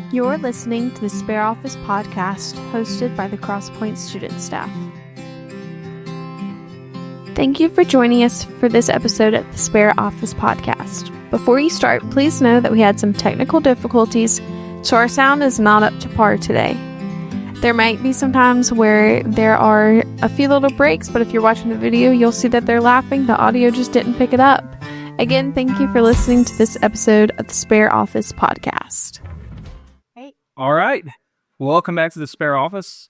You're listening to the Spare Office podcast hosted by the Crosspoint student staff. Thank you for joining us for this episode of the Spare Office podcast. Before you start, please know that we had some technical difficulties, so our sound is not up to par today. There might be some times where there are a few little breaks, but if you're watching the video, you'll see that they're laughing. The audio just didn't pick it up. Again, thank you for listening to this episode of the Spare Office podcast. All right. Welcome back to the Spare Office.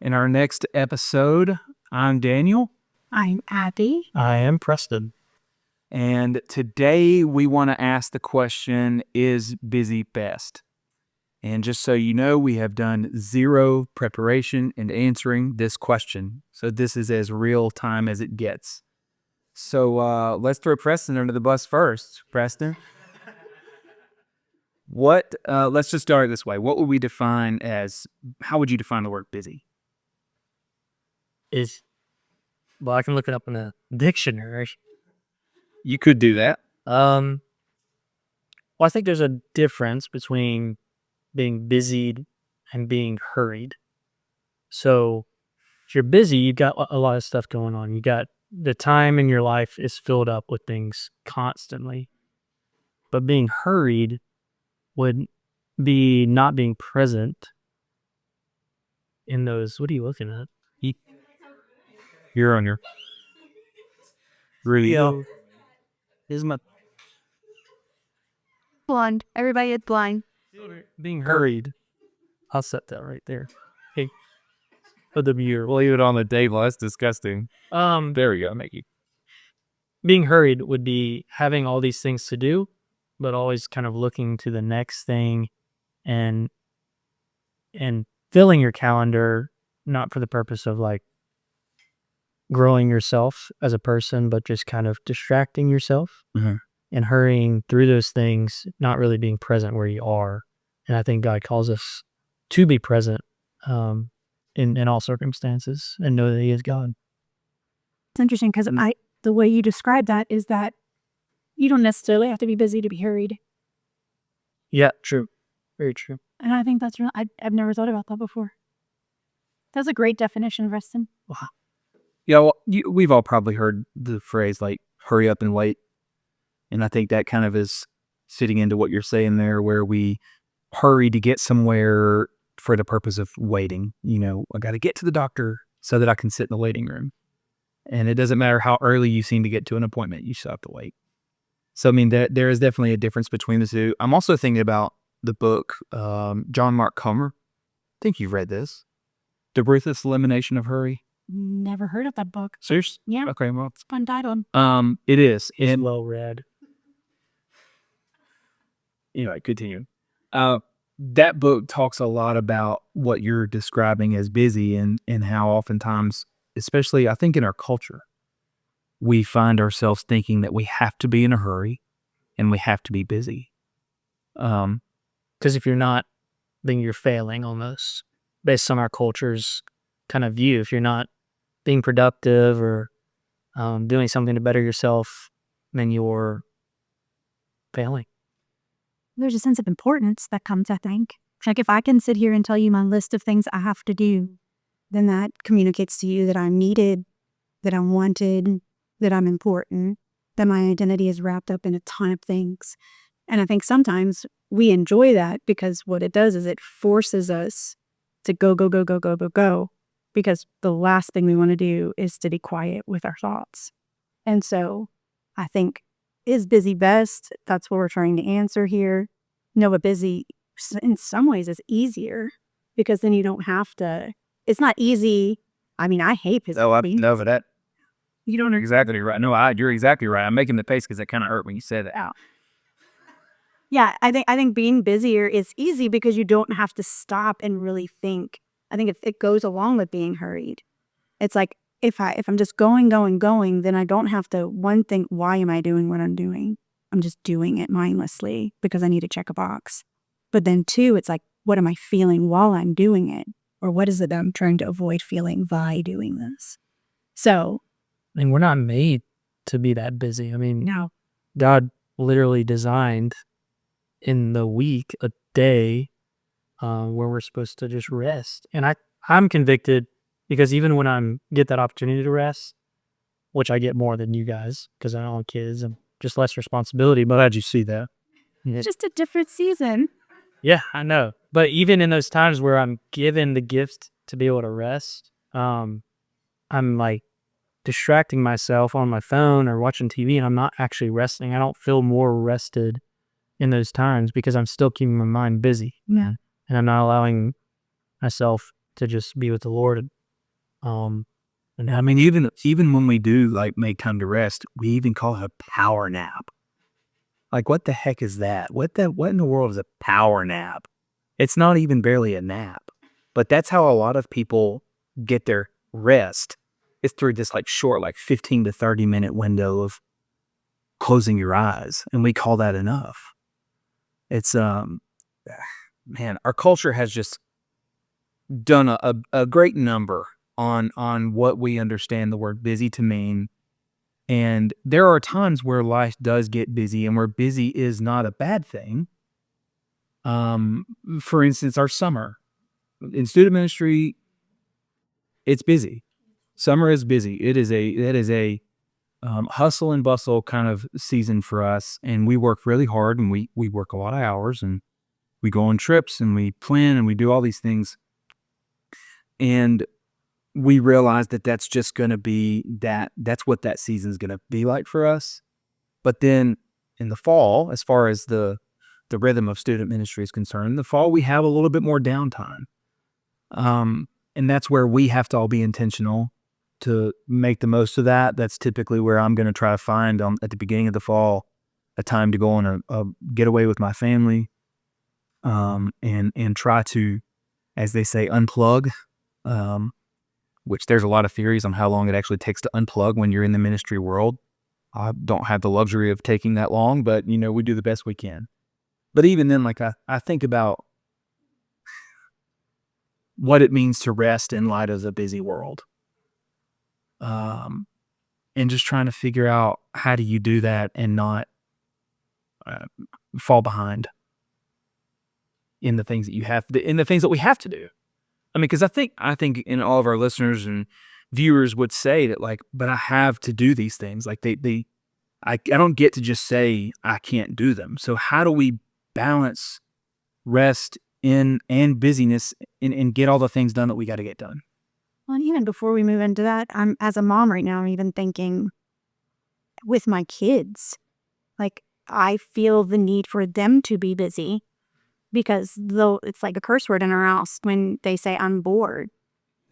In our next episode, I'm Daniel. I'm Abby. I am Preston. And today we want to ask the question, is busy best? And just so you know, we have done zero preparation in answering this question. So this is as real time as it gets. So let's throw Preston under the bus first. Preston? Let's just start this way. What would we define as, how would you define the word busy? Well, I can look it up in the dictionary. You could do that. Well, I think there's a difference between being busied and being hurried. So if you're busy, you've got a lot of stuff going on. You got the time in your life is filled up with things constantly. But being hurried would be not being present in those. What are you looking at? You're on your... Really? Yeah. Is my Blind. Everybody is blind. being hurried. I'll set that right there. Hey, put the mirror. We'll leave it on the table. That's disgusting. There we go. Make you. Being hurried would be having all these things to do, but always kind of looking to the next thing and filling your calendar, not for the purpose of like growing yourself as a person, but just kind of distracting yourself and hurrying through those things, not really being present where you are. And I think God calls us to be present in all circumstances and know that He is God. It's interesting because the way you describe that is that you don't necessarily have to be busy to be hurried. Yeah, true. Very true. And I think that's real. I've never thought about that before. That's a great definition, Preston. Wow. Yeah, well, we've all probably heard the phrase like, hurry up and wait. And I think that kind of is fitting into what you're saying there, where we hurry to get somewhere for the purpose of waiting. You know, I got to get to the doctor so that I can sit in the waiting room. And it doesn't matter how early you seem to get to an appointment, you still have to wait. So, I mean, there is definitely a difference between the two. I'm also thinking about the book, John Mark Comer. I think you've read this. The Ruthless Elimination of Hurry. Never heard of that book. Serious? Yeah. Okay, well. It's fun title. It is. It's well read. Anyway, continue. That book talks a lot about what you're describing as busy and how oftentimes, especially I think in our culture, we find ourselves thinking that we have to be in a hurry and we have to be busy. Because if you're not, then you're failing almost based on our culture's kind of view. If you're not being productive or doing something to better yourself, then you're failing. There's a sense of importance that comes, I think. Like if I can sit here and tell you my list of things I have to do, then that communicates to you that I'm needed, that I'm wanted, that I'm important, that my identity is wrapped up in a ton of things. And I think sometimes we enjoy that because what it does is it forces us to go, because the last thing we want to do is to be quiet with our thoughts. And so I think, is busy best? That's what we're trying to answer here. No, but busy in some ways is easier because then you don't have to, it's not easy. I mean, I hate busy. No, but that, You don't you're exactly right. No, you're exactly right. I'm making the face because it kind of hurt when you said that. out. Yeah, I think being busier is easy because you don't have to stop and really think. I think it goes along with being hurried. It's like if I'm just going, then I don't have to, one, think, why am I doing what I'm doing? I'm just doing it mindlessly because I need to check a box. But then two, it's like, what am I feeling while I'm doing it? Or what is it I'm trying to avoid feeling by doing this? So. And we're not made to be that busy. I mean, No. God literally designed in the week a day where we're supposed to just rest. And I'm convicted because even when I get that opportunity to rest, which I get more than you guys because I don't have kids and just less responsibility. But Glad you see that. Just a different season. yeah, I know. But even in those times where I'm given the gift to be able to rest, I'm like distracting myself on my phone or watching TV, and I'm not actually resting. I don't feel more rested in those times because I'm still keeping my mind busy. Yeah. And I'm not allowing myself to just be with the Lord. And I mean, even when we do like make time to rest, we even call it a power nap. Like, what the heck is that? What in the world is a power nap? It's not even barely a nap. But that's how a lot of people get their rest. It's through this like short, like 15 to 30 minute window of closing your eyes. And we call that enough. It's, man, our culture has just done a great number on what we understand the word busy to mean. And there are times where life does get busy and where busy is not a bad thing. For instance, our summer in student ministry, it's busy. Summer is busy. It is a hustle and bustle kind of season for us. And we work really hard and we work a lot of hours and we go on trips and we plan and we do all these things. And we realize that that's just going to be that's what that season is going to be like for us. But then in the fall, as far as the rhythm of student ministry is concerned, in the fall, we have a little bit more downtime. And that's where we have to all be intentional to make the most of that. That's typically where I'm going to try to find at the beginning of the fall, a time to go on a getaway with my family, and try to, as they say, unplug, which there's a lot of theories on how long it actually takes to unplug when you're in the ministry world. I don't have the luxury of taking that long, but, we do the best we can. But even then, like, I think about what it means to rest in light of the busy world. And just trying to figure out how do you do that and not fall behind in the things that in the things that we have to do. I mean, because I think in all of our listeners and viewers would say that, like, but I have to do these things. Like I don't get to just say I can't do them. So how do we balance rest and busyness and get all the things done that we got to get done? Well, and even before we move into that, as a mom right now, I'm even thinking with my kids, like, I feel the need for them to be busy because though it's like a curse word in our house when they say I'm bored.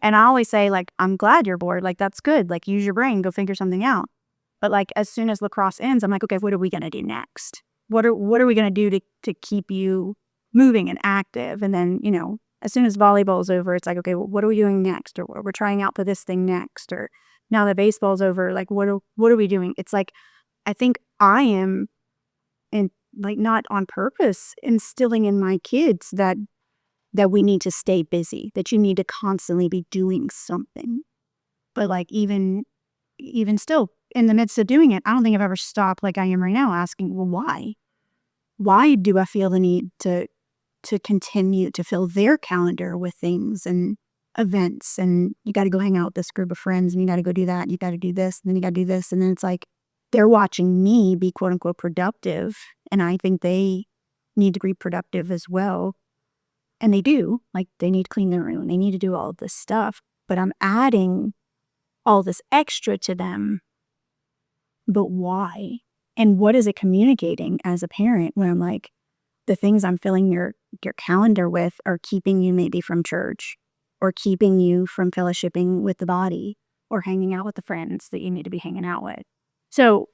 And I always say, like, I'm glad you're bored. Like, that's good. Like, use your brain, go figure something out. But like, as soon as lacrosse ends, I'm like, okay, what are we going to do next? What are we going to do to keep you moving and active? And then, as soon as volleyball is over, it's like, okay, well, what are we doing next? Or we're trying out for this thing next. Or now that baseball's over, like, what are we doing? It's like, I think I am, and like, not on purpose, instilling in my kids that we need to stay busy, that you need to constantly be doing something. But like, even still, in the midst of doing it, I don't think I've ever stopped like I am right now asking, well, why? Why do I feel the need to continue to fill their calendar with things and events, and you got to go hang out with this group of friends, and you got to go do that, and you got to do this, and then you got to do this, and then it's like they're watching me be quote unquote productive, and I think they need to be productive as well. And they do, like, they need to clean their room, they need to do all of this stuff, but I'm adding all this extra to them. But why? And what is it communicating as a parent when I'm like, the things I'm filling your calendar with are keeping you maybe from church, or keeping you from fellowshipping with the body, or hanging out with the friends that you need to be hanging out with. So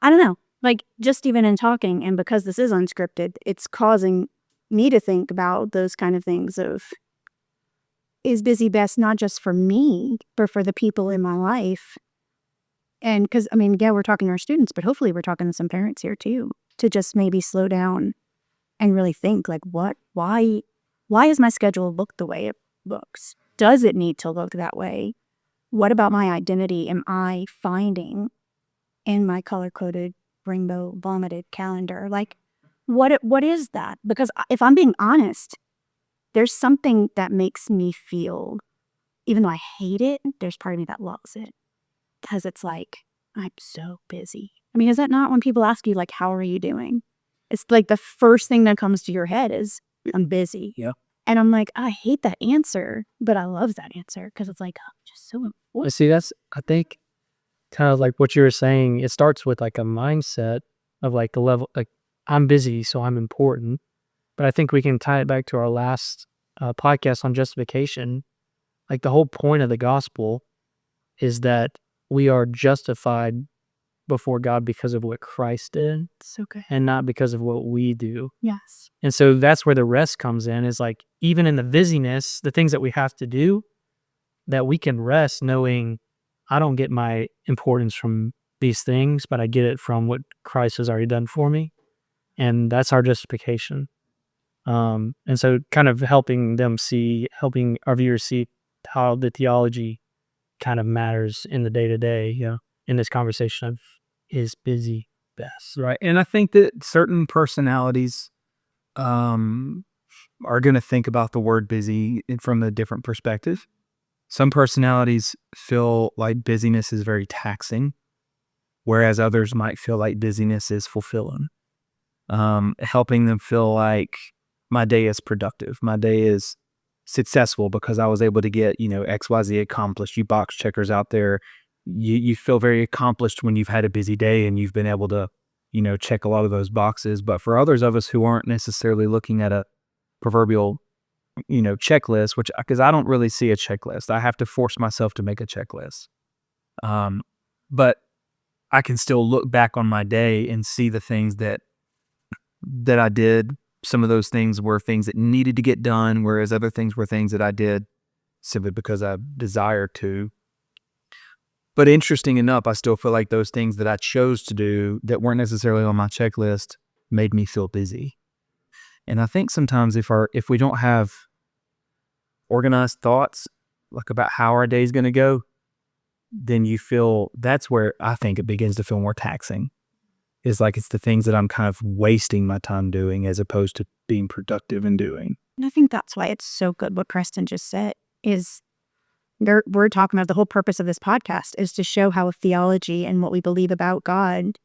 I don't know, like, just even in talking, and because this is unscripted, it's causing me to think about those kind of things of, is busy best not just for me, but for the people in my life? And because, I mean, yeah, we're talking to our students, but hopefully we're talking to some parents here too, to just maybe slow down and really think, like, why is my schedule look the way it looks? Does it need to look that way? What about my identity am I finding in my color-coded, rainbow vomited calendar? Like, what is that? Because if I'm being honest, there's something that makes me feel, even though I hate it, there's part of me that loves it. Because it's like, I'm so busy. I mean, is that not when people ask you, like, how are you doing? It's like the first thing that comes to your head is, I'm busy. Yeah. And I'm like, I hate that answer, but I love that answer because it's like, I'm just so important. Well, see, that's, I think, kind of like what you were saying. It starts with like a mindset of like a level, like, I'm busy, so I'm important. But I think we can tie it back to our last podcast on justification. Like, the whole point of the gospel is that we are justified before God because of what Christ did So good. and not because of what we do. Yes. And so that's where the rest comes in, is like, even in the busyness, the things that we have to do, that we can rest knowing I don't get my importance from these things, but I get it from what Christ has already done for me. And that's our justification. And so kind of helping our viewers see how the theology kind of matters in the day-to-day, in this conversation of is busy best. Right. And I think that certain personalities are going to think about the word busy from a different perspective. Some personalities feel like busyness is very taxing, whereas others might feel like busyness is fulfilling. Helping them feel like my day is productive. My day is successful because I was able to get, XYZ accomplished. You box checkers out there, you feel very accomplished when you've had a busy day and you've been able to, check a lot of those boxes. But for others of us who aren't necessarily looking at a proverbial, checklist, because I don't really see a checklist. I have to force myself to make a checklist. But I can still look back on my day and see the things that I did. Some of those things were things that needed to get done, whereas other things were things that I did simply because I desired to. But interesting enough, I still feel like those things that I chose to do that weren't necessarily on my checklist made me feel busy. And I think sometimes if we don't have organized thoughts like about how our day is going to go, then that's where I think it begins to feel more taxing. Is like it's the things that I'm kind of wasting my time doing as opposed to being productive in doing. And I think that's why it's so good what Preston just said is we're talking about the whole purpose of this podcast is to show how theology and what we believe about God,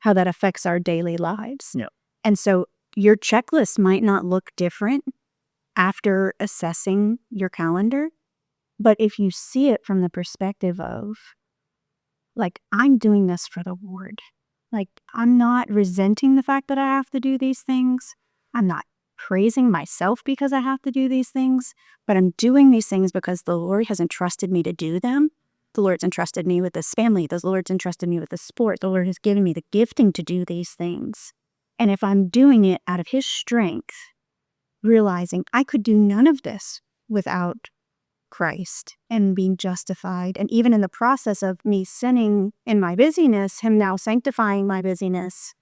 how that affects our daily lives. Yeah. And so your checklist might not look different after assessing your calendar, but if you see it from the perspective of, like, I'm doing this for the Lord. Like, I'm not resenting the fact that I have to do these things. I'm not praising myself because I have to do these things, but I'm doing these things because the Lord has entrusted me to do them. The Lord's entrusted me with this family. The Lord's entrusted me with this sport. The Lord has given me the gifting to do these things. And if I'm doing it out of His strength, realizing I could do none of this without Christ and being justified. And even in the process of me sinning in my busyness, Him now sanctifying my busyness,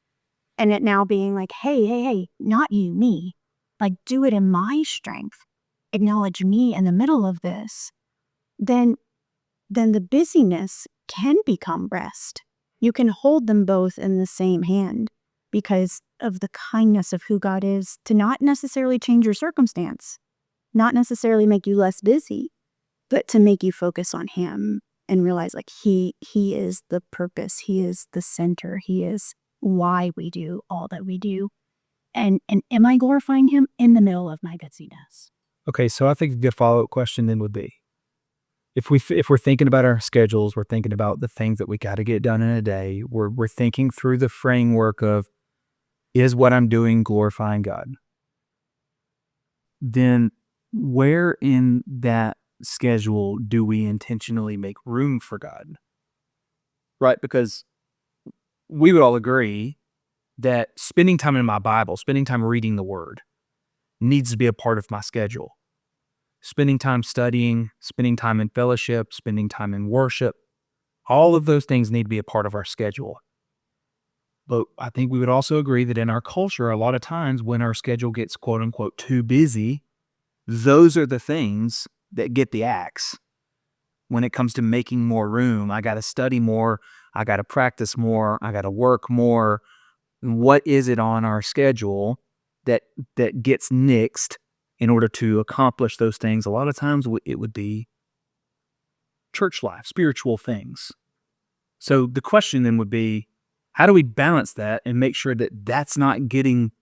and it now being like, hey, not you, me. Like, do it in my strength. Acknowledge me in the middle of this. Then the busyness can become rest. You can hold them both in the same hand because of the kindness of who God is to not necessarily change your circumstance, not necessarily make you less busy, but to make you focus on Him and realize, like, He is the purpose. He is the center. He is why we do all that we do. And am I glorifying Him in the middle of my busyness? Okay, so I think a good follow-up question then would be, if we're thinking about our schedules, we're thinking about the things that we got to get done in a day, we're thinking through the framework of, is what I'm doing glorifying God? Then where in that schedule do we intentionally make room for God? Right? Because we would all agree that spending time in my Bible, spending time reading the Word, needs to be a part of my schedule. Spending time studying, spending time in fellowship, spending time in worship, all of those things need to be a part of our schedule. But I think we would also agree that in our culture, a lot of times when our schedule gets quote unquote too busy, those are the things that get the axe. When it comes to making more room, I got to study more, I got to practice more, I got to work more. What is it on our schedule that gets nixed in order to accomplish those things, a lot of times it would be church life, spiritual things. So the question then would be, how do we balance that and make sure that that's not getting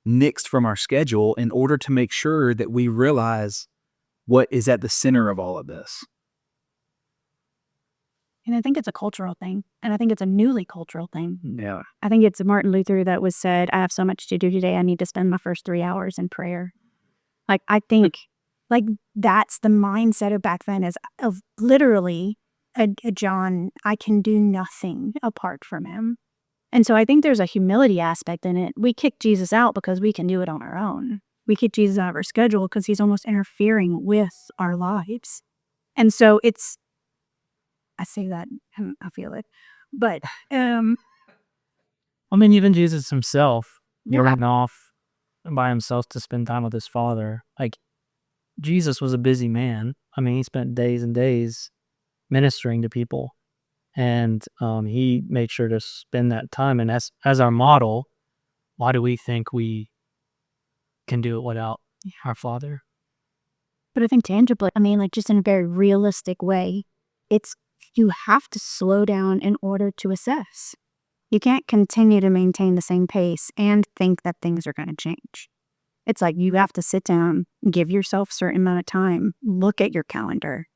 nixed from our schedule in order to make sure that we realize what is at the center of all of this? And I think it's a cultural thing. And I think it's a newly cultural thing. Yeah. I think it's Martin Luther that was said, I have so much to do today. I need to spend my first 3 hours in prayer. Like, I think like that's the mindset of back then, is of literally a John, I can do nothing apart from him. And so I think there's a humility aspect in it. We kick Jesus out because we can do it on our own. We kick Jesus out of our schedule because he's almost interfering with our lives. And so I say that and I feel it. But I mean, even Jesus himself, he Yeah. ran off by himself to spend time with his Father. Like, Jesus was a busy man. I mean, he spent days and days ministering to people. And he made sure to spend that time. And as our model, why do we think we can do it without our Father? But I think tangibly, I mean, like just in a very realistic way, it's you have to slow down in order to assess. You can't continue to maintain the same pace and think that things are going to change. It's like you have to sit down, give yourself a certain amount of time, look at your calendar.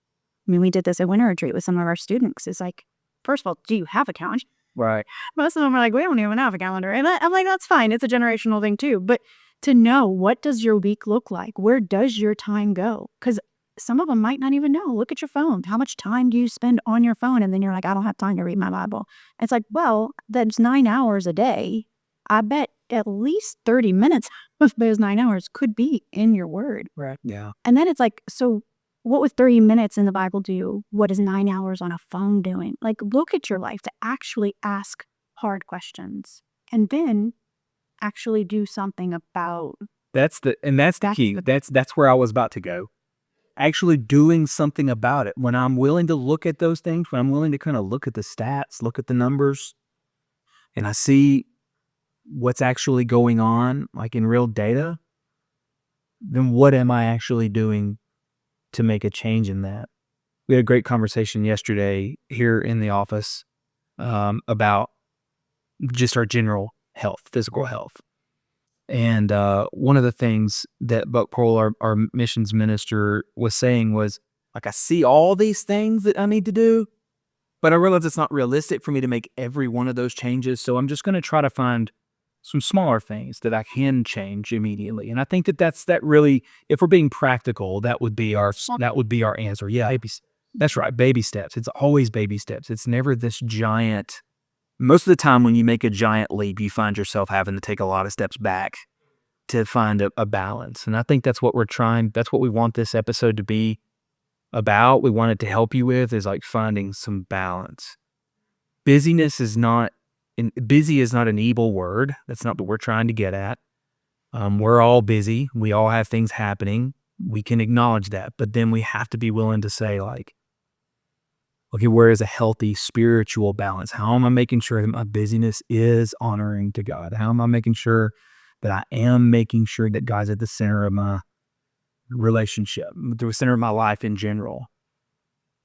I mean, we did this at winter retreat with some of our students. It's like, first of all, do you have a calendar? Right. Most of them are like, we don't even have a calendar. And I'm like, that's fine. It's a generational thing too. But to know, what does your week look like? Where does your time go? Because some of them might not even know. Look at your phone. How much time do you spend on your phone? And then you're like, I don't have time to read my Bible. It's like, well, that's 9 hours a day. I bet at least 30 minutes of those 9 hours could be in your word. Right. Yeah. And then it's like, so what would 30 minutes in the Bible do? What is 9 hours on a phone doing? Like, look at your life to actually ask hard questions and then actually do something about. That's the key. That's where I was about to go. Actually doing something about it. When I'm willing to look at those things, when I'm willing to kind of look at the stats, look at the numbers, and I see what's actually going on, like in real data, then what am I actually doing to make a change in that? We had a great conversation yesterday here in the office about just our general health, physical health. And one of the things that Buck Pearl, our missions minister, was saying was, like, I see all these things that I need to do, but I realize it's not realistic for me to make every one of those changes. So I'm just going to try to find some smaller things that I can change immediately. And I think that really, if we're being practical, that would be our answer. Yeah, that's right. Baby steps. It's always baby steps. It's never this giant. Most of the time when you make a giant leap, you find yourself having to take a lot of steps back to find a balance. And I think that's what we want this episode to be about. We want it to help you with is like finding some balance. Busy is not an evil word. That's not what we're trying to get at. We're all busy. We all have things happening. We can acknowledge that, but then we have to be willing to say, like, okay, where is a healthy spiritual balance? How am I making sure that my busyness is honoring to God? How am I making sure that I am making sure that God's at the center of my relationship, the center of my life in general?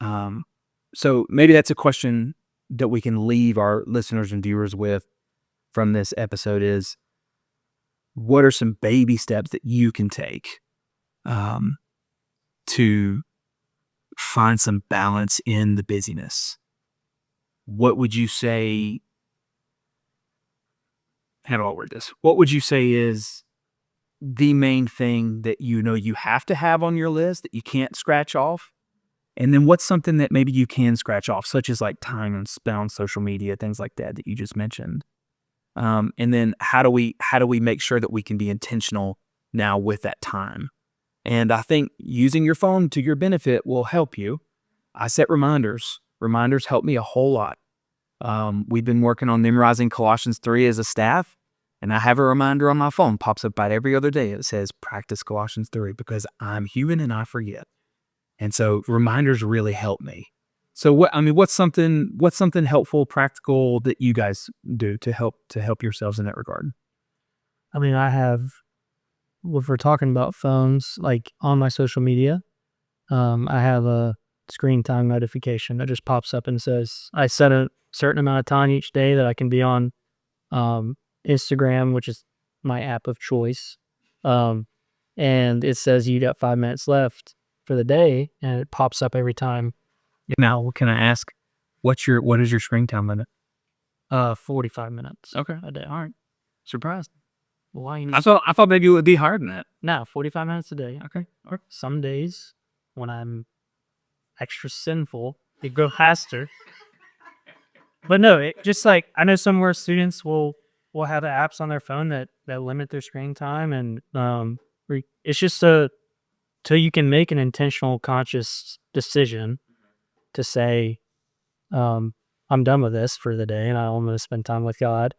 So maybe that's a question that we can leave our listeners and viewers with from this episode is, what are some baby steps that you can take to find some balance in the busyness? What would you say, how do I word this? What would you say is the main thing that you have to have on your list that you can't scratch off? And then what's something that maybe you can scratch off, such as like time and spent on social media, things like that you just mentioned? And then how do we make sure that we can be intentional now with that time? And I think using your phone to your benefit will help you. I set reminders. Reminders help me a whole lot. We've been working on memorizing Colossians 3 as a staff, and I have a reminder on my phone, pops up about every other day. It says, practice Colossians 3, because I'm human and I forget. And so reminders really help me. So what's something helpful, practical that you guys do to help yourselves in that regard? I mean, I have if we're talking about phones, like on my social media, I have a screen time notification that just pops up and says I set a certain amount of time each day that I can be on Instagram, which is my app of choice. And it says you got 5 minutes left for the day, and it pops up every time. Now, can I ask, what is your screen time limit? 45 minutes. Okay. A day. All right. Surprised. Why you I thought maybe it would be higher than that. No, 45 minutes a day. Okay. All right. Some days when I'm extra sinful, it go faster. But no, it just like, I know somewhere students will have apps on their phone that limit their screen time, and it's just so you can make an intentional, conscious decision to say, I'm done with this for the day, and I'm going to spend time with God.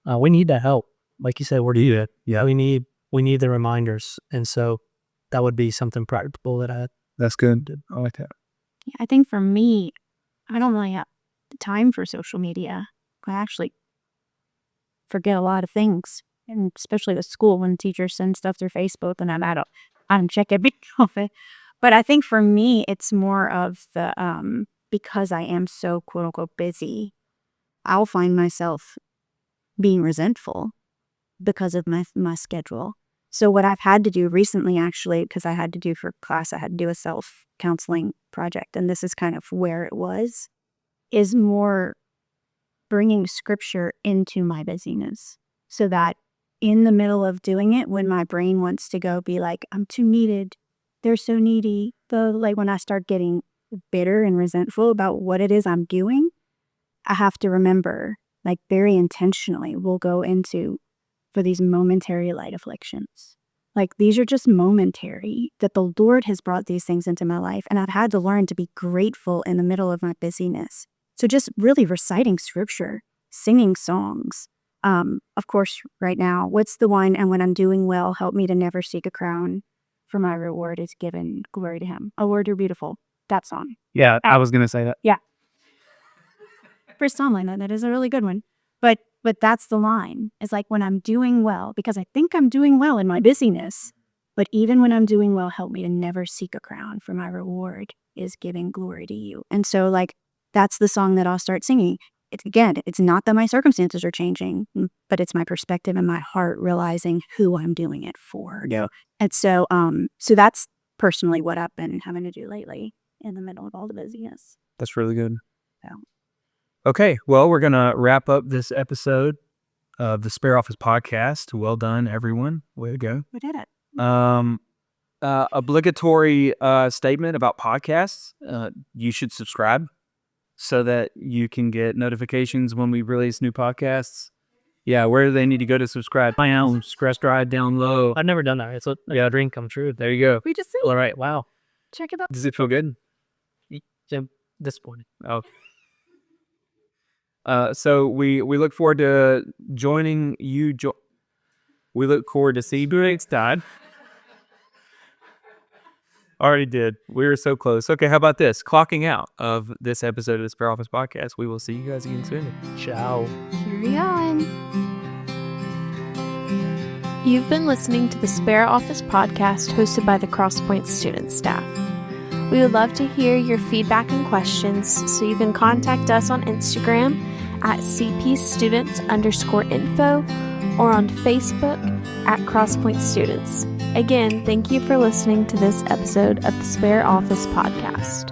We need that help, like you said. We're doing it. Yeah. We need the reminders, and so that would be something practical that I. That's good. I like that. Yeah, I think for me, I don't really have the time for social media. I actually forget a lot of things, and especially with school when teachers send stuff through Facebook, and I don't check every of it. But I think for me, it's more of the because I am so quote unquote busy, I'll find myself being resentful because of my schedule. So what I've had to do recently, actually, because I had to do for class, I had to do a self-counseling project, and this is kind of where it was, is more bringing scripture into my busyness, so that in the middle of doing it, when my brain wants to go be like, I'm too needed, they're so needy, like when I start getting bitter and resentful about what it is I'm doing, I have to remember, like very intentionally, we'll go into for these momentary light afflictions. Like these are just momentary, that the Lord has brought these things into my life, and I've had to learn to be grateful in the middle of my busyness. So just really reciting scripture, singing songs. Of course, right now, what's the one, and when I'm doing well, help me to never seek a crown, for my reward is given, glory to him. Oh, Lord, you're beautiful. That song. Yeah, I was going to say that. Yeah. First song line, that is a really good one. But that's the line. It's like when I'm doing well, because I think I'm doing well in my busyness, but even when I'm doing well, help me to never seek a crown, for my reward is giving glory to you. And so like, that's the song that I'll start singing. It's not that my circumstances are changing, but it's my perspective and my heart realizing who I'm doing it for. Yeah. And so, so that's personally what I've been having to do lately in the middle of all the busyness. That's really good. Yeah. Okay, well, we're going to wrap up this episode of the Spare Office Podcast. Well done, everyone. Way to go. We did it. Obligatory statement about podcasts. You should subscribe so that you can get notifications when we release new podcasts. Yeah, where do they need to go to subscribe? My own stress drive down low. I've never done that. It's a dream come true. There you go. We just All right. Wow. check it out. Does it feel good? I'm disappointed. Oh. So we look forward to joining you. We look forward to seeing you next time. Already did. We were so close. Okay, how about this? Clocking out of this episode of the Spare Office Podcast. We will see you guys again soon. Ciao. Carry on. You've been listening to the Spare Office Podcast hosted by the Crosspoint student staff. We would love to hear your feedback and questions, so you can contact us on Instagram at cpstudents_info or on Facebook at Crosspoint Students. Again, thank you for listening to this episode of the Spare Office Podcast.